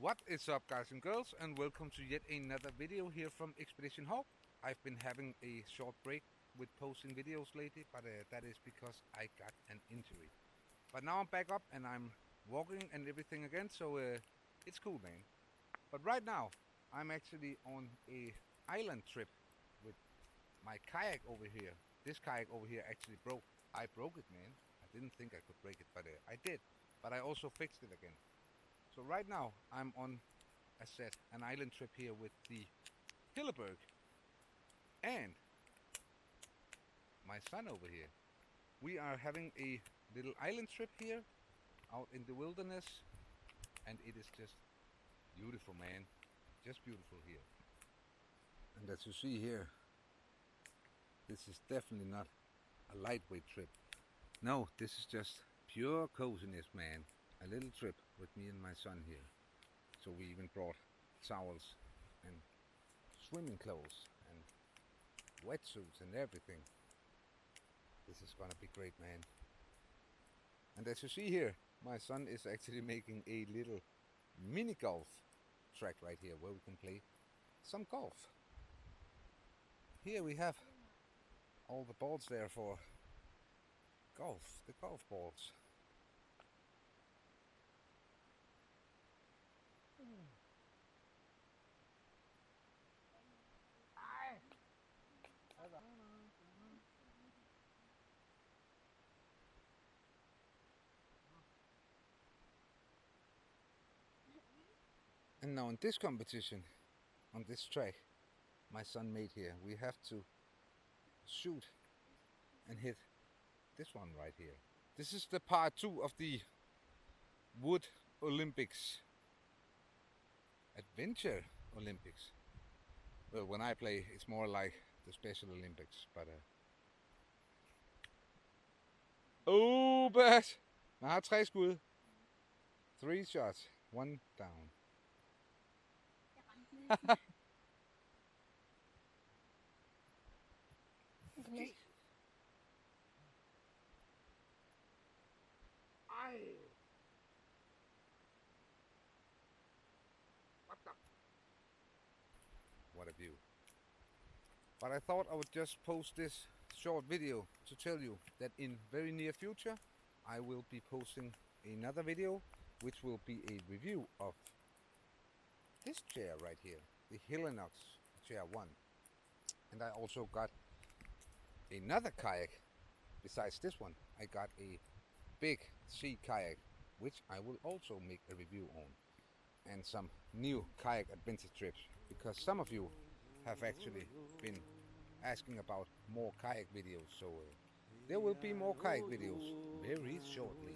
What is up, guys and girls, and welcome to yet another video here from Expedition Hawk. I've been having a short break with posting videos lately, but that is because I got an injury. But now I'm back up and I'm walking and everything again, so it's cool, man. But right now I'm actually on a island trip with my kayak over here. This kayak over here actually broke. I broke it, man. I didn't think I could break it, but I did. But I also fixed it again. So right now I'm on, as said, an island trip here with the Hilleberg and my son over here. We are having a little island trip here out in the wilderness, and it is just beautiful, man. Just beautiful here. And as you see here, this is definitely not a lightweight trip. No, this is just pure coziness, man. A little trip with me and my son here. So we even brought towels and swimming clothes and wetsuits and everything. This is gonna be great, man. And as you see here, my son is actually making a little mini golf track right here where we can play some golf. Here we have all the balls there for golf, the golf balls. And now in this competition, on this track my son made here, we have to shoot and hit this one right here. This is the part 2 of the Wood Olympics, Adventure Olympics. Well, when I play, it's more like the Special Olympics, but oh, but jeg har 3 skud. 3 shots, 1 down. Okay. What a view. But I thought I would just post this short video to tell you that in very near future I will be posting another video which will be a review of this chair right here, the Hillenox Chair 1. And I also got another kayak besides this one. I got a big sea kayak which I will also make a review on, and some new kayak adventure trips, because some of you have actually been asking about more kayak videos, so there will be more kayak videos very shortly.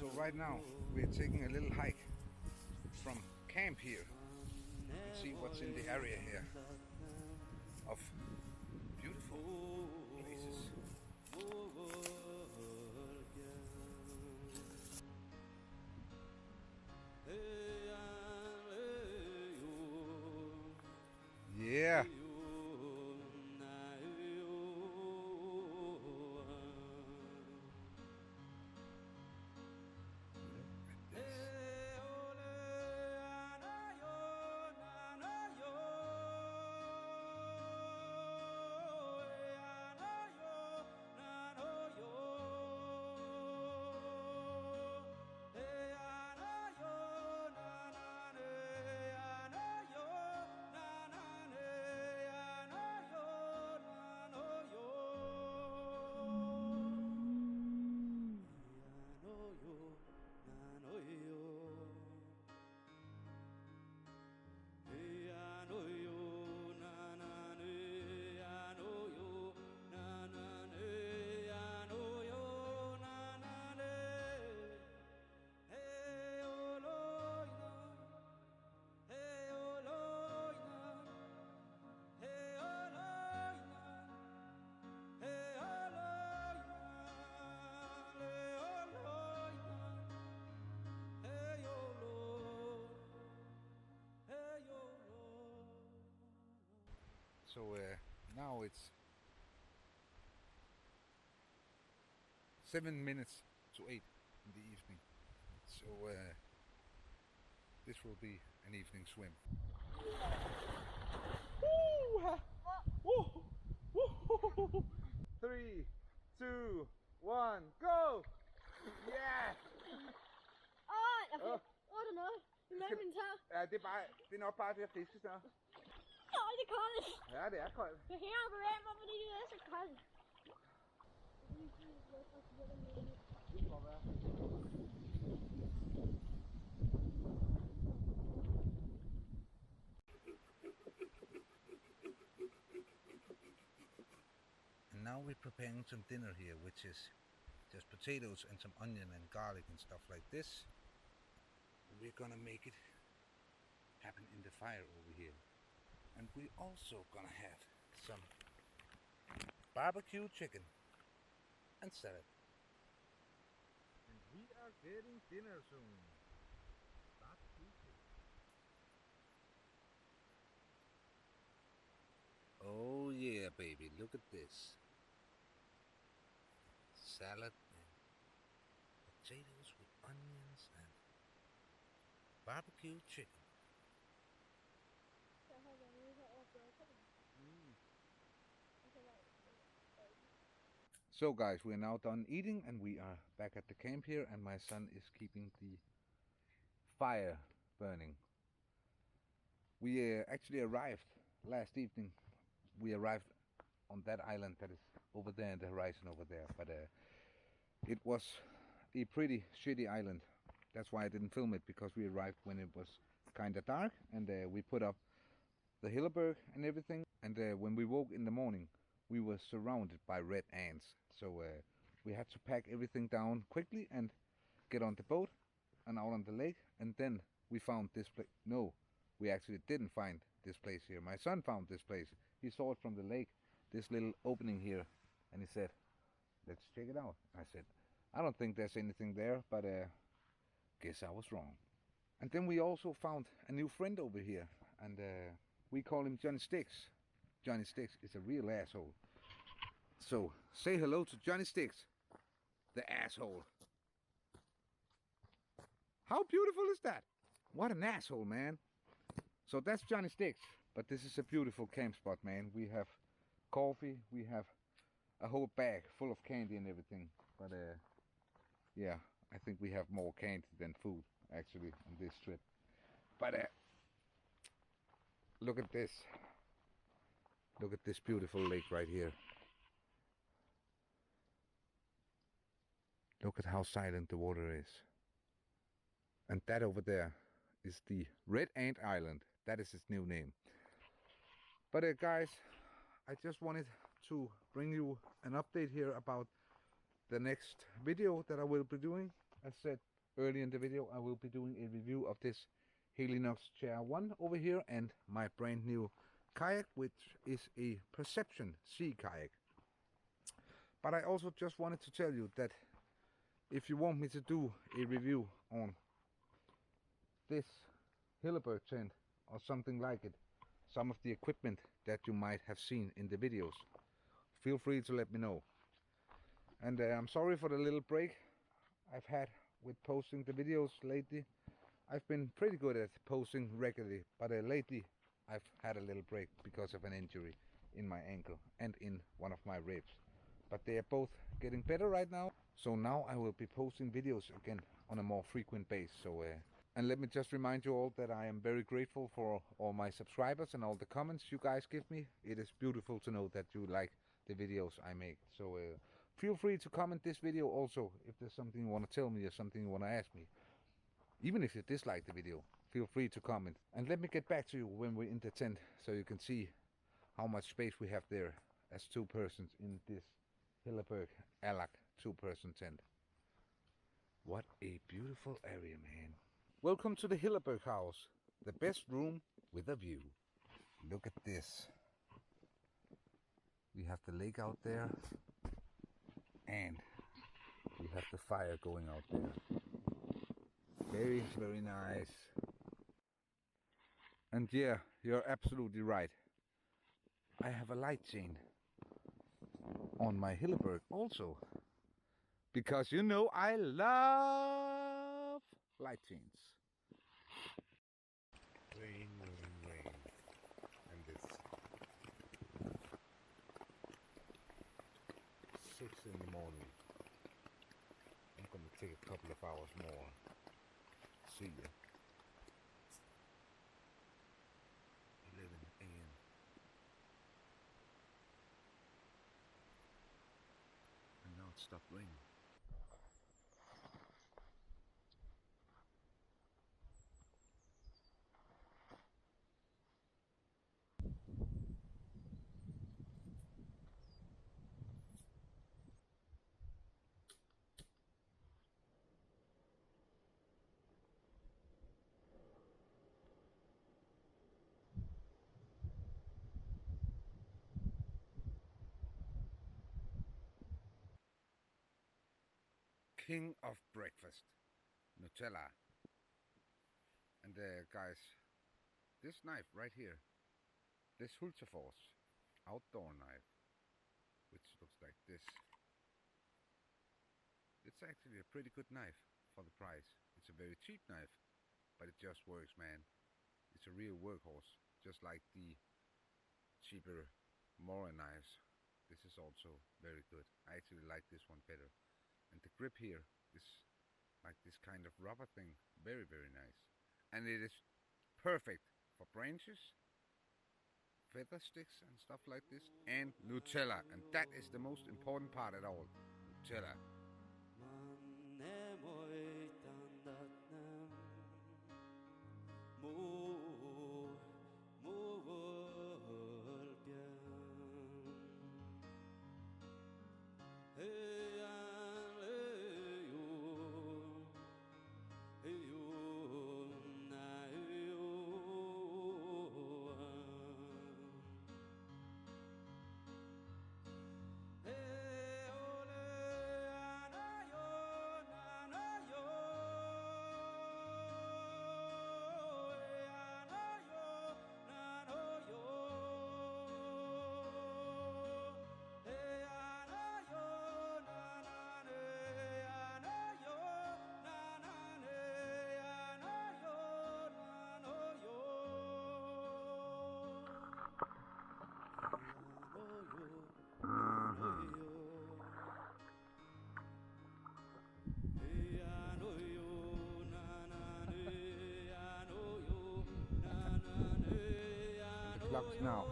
So right now we're taking a little hike from camp here. You can see what's in the area here of beautiful places. Yeah. So now it's 7 minutes to 8 in the evening. So this will be an evening swim. Woo! Woo! 3, 2, 1, go! Yeah! Jeg får noget. I min tør. Ja, det er nok bare det at fiske så. Det er koldt. Ja, det er koldt. Jeg hænger og bevæger mig, fordi det er så koldt. Det må være. And now we're preparing some dinner here, which is just potatoes and some onion and garlic and stuff like this. We're gonna make it happen in the fire over here. And we're also gonna have some barbecue chicken and salad. And we are getting dinner soon. Barbecue chicken. Oh yeah, baby, look at this. Salad and potatoes with onions and barbecue chicken. So guys, we are now done eating and we are back at the camp here, and my son is keeping the fire burning. We actually arrived last evening. We arrived on that island that is over there in the horizon over there, but it was a pretty shitty island. That's why I didn't film it, because we arrived when it was kind of dark, and we put up the Hilleberg and everything, and when we woke in the morning we were surrounded by red ants. So we had to pack everything down quickly and get on the boat and out on the lake, and then we found this place. No, we actually didn't find this place here. My son found this place. He saw it from the lake, this little opening here, and he said, let's check it out. I said, I don't think there's anything there, but guess I was wrong. And then we also found a new friend over here, and we call him Johnny Sticks. Johnny Sticks is a real asshole. So say hello to Johnny Sticks, the asshole. How beautiful is that? What an asshole, man. So that's Johnny Sticks. But this is a beautiful camp spot, man. We have coffee, we have a whole bag full of candy and everything. But yeah, I think we have more candy than food actually on this trip. But look at this. Look at this beautiful lake right here. Look at how silent the water is. And that over there is the Red Ant Island. That is its new name. But guys, I just wanted to bring you an update here about the next video that I will be doing. As said earlier in the video, I will be doing a review of this Helinox Chair 1 over here and my brand new kayak, which is a Perception Sea Kayak. But I also just wanted to tell you that if you want me to do a review on this Hilleberg tent or something like it, some of the equipment that you might have seen in the videos, feel free to let me know. And I'm sorry for the little break I've had with posting the videos lately. I've been pretty good at posting regularly, but lately I've had a little break because of an injury in my ankle and in one of my ribs. But they are both getting better right now. So now I will be posting videos again on a more frequent basis. So and let me just remind you all that I am very grateful for all my subscribers and all the comments you guys give me. It is beautiful to know that you like the videos I make. So feel free to comment this video also if there's something you want to tell me or something you want to ask me. Even if you dislike the video, feel free to comment. And let me get back to you when we're in the tent so you can see how much space we have there as two persons in this Hilleberg Alak two-person tent. What a beautiful area, man. Welcome to the Hilleberg house, the best room with a view. Look at this. We have the lake out there and we have the fire going out there. Very, very nice. And yeah, you're absolutely right. I have a light chain on my Hilleberg also, because you know I love light chains. Rain, rain, rain, and it's 6 in the morning. I'm gonna take a couple of hours more. See ya. 11 a.m. And now it stopped raining. King of breakfast, Nutella. And guys, this knife right here, this Ultraforce outdoor knife, which looks like this, it's actually a pretty good knife for the price. It's a very cheap knife, but it just works, man. It's a real workhorse, just like the cheaper Mora knives. This is also very good. I actually like this one better. And the grip here is like this kind of rubber thing. Very, very nice. And it is perfect for branches, feather sticks and stuff like this, and Nutella. And that is the most important part at all. Nutella. The clock's now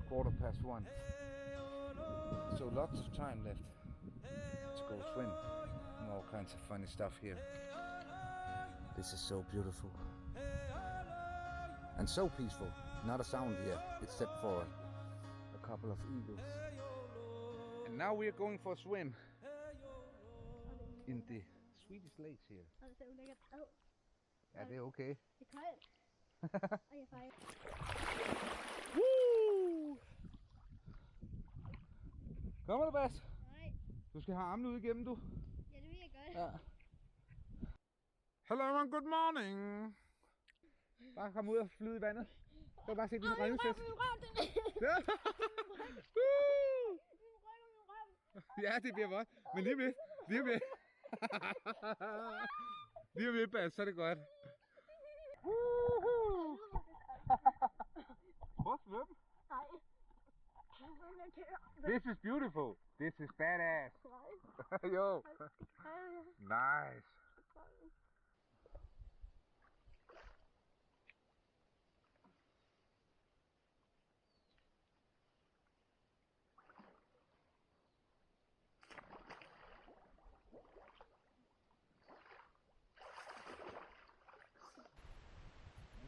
1:15. So lots of time left to go swim and all kinds of funny stuff here. This is so beautiful and so peaceful. Not a sound yet, except for a couple of eagles. And now we are going for a swim in the Swedish lakes here. Ja, det er okay. Det er koldt. Og jeg fejrer. Woo! Kommer du, Bas? Nej. Du skal have armene ud igennem, du. Ja, det vil jeg godt. Ja. Hello and good morning. Bare kom ud og flyde i vandet. Så kan bare se din redningsvest. Ja. Ja, det bliver godt. Men lige med. Lige med. Lige med, Bas, så er det godt. Prøv at svømme. Nej. This is beautiful. This is badass. Yo. Nice.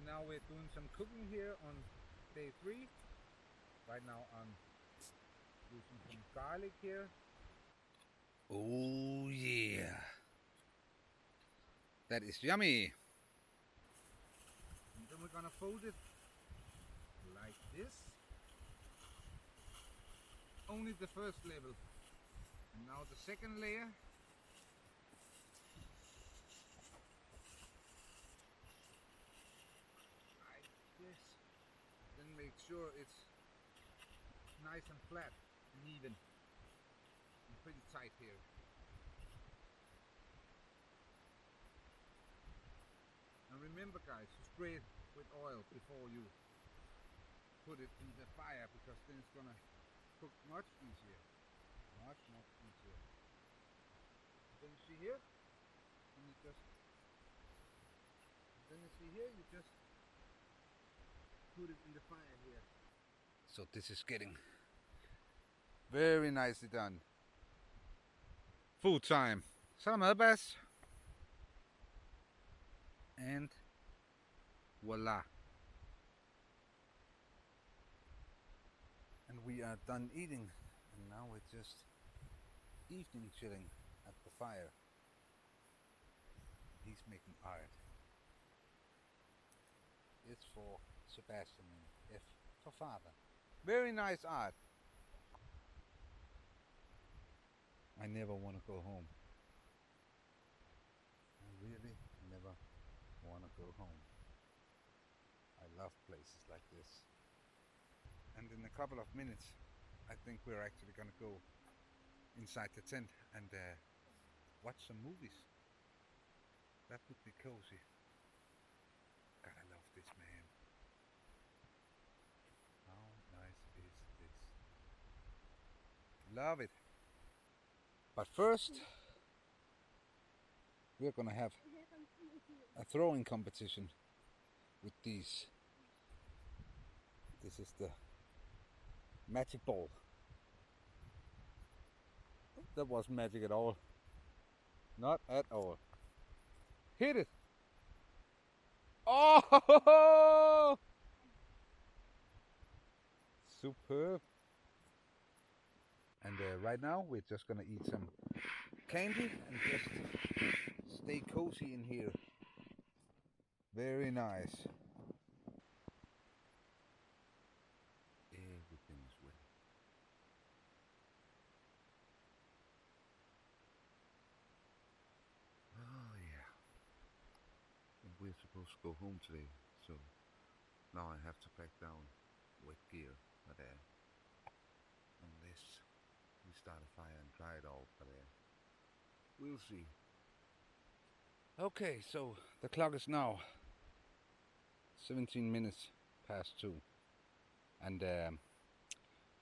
Now we're doing some cooking here on day 3. Right now I'm using some garlic here. Oh yeah, that is yummy. And then we're gonna fold it like this. Only the first level. And now the second layer. Like this. Then make sure it's nice and flat and even and pretty tight here. And remember guys, to spray it with oil before you put it in the fire, because then it's gonna cook much easier. Much easier. Then you see here, and you just put it in the fire here. So this is getting very nicely done. Food time. Så er der madbas. And voila. And we are done eating, and now we're just evening chilling at the fire. He's making art. It's for Sebastian and F for father. Very nice art. I never want to go home. I really never want to go home. I love places like this. And in a couple of minutes, I think we're actually gonna go inside the tent and watch some movies. That would be cozy. God, I love this, man. How nice is this? Love it. But first, we're gonna have a throwing competition with these. This is the magic ball. That wasn't magic at all. Not at all. Hit it! Oh! Superb. And right now we're just gonna eat some candy and just stay cozy in here. Very nice. Everything is wet. Oh yeah. And we're supposed to go home today, so now I have to pack down wet gear. But unless we start a fire and dry it all, but we'll see. Okay, so the clock is now 17 minutes past 2, and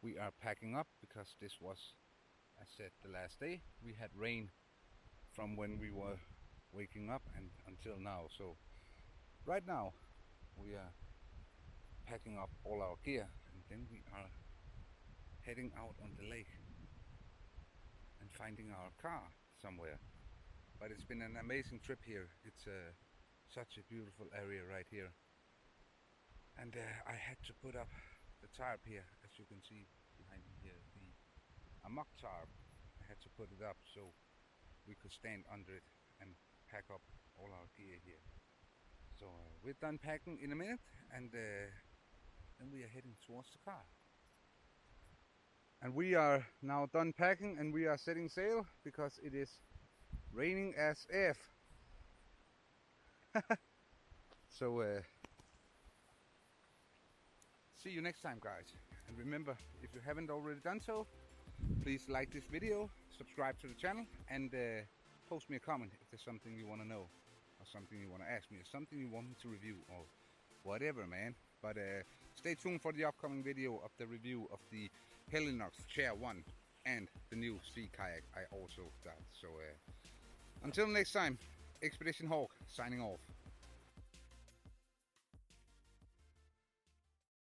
we are packing up because this was, I said, the last day. We had rain from when we were waking up and until now, so right now we are packing up all our gear, and then we are heading out on the lake and finding our car somewhere. But it's been an amazing trip here. It's such a beautiful area right here. And I had to put up the tarp here, as you can see behind me here, the amok tarp. I had to put it up so we could stand under it and pack up all our gear here. So we're done packing in a minute, and then we are heading towards the car. And we are now done packing, and we are setting sail because it is raining as F. So see you next time, guys. And remember, if you haven't already done so, please like this video, subscribe to the channel, and post me a comment if there's something you want to know, or something you want to ask me, or something you want me to review, or whatever, man. But stay tuned for the upcoming video of the review of the Helinox Chair 1 and the new sea kayak I also got. So until next time, Expedition Hawk signing off.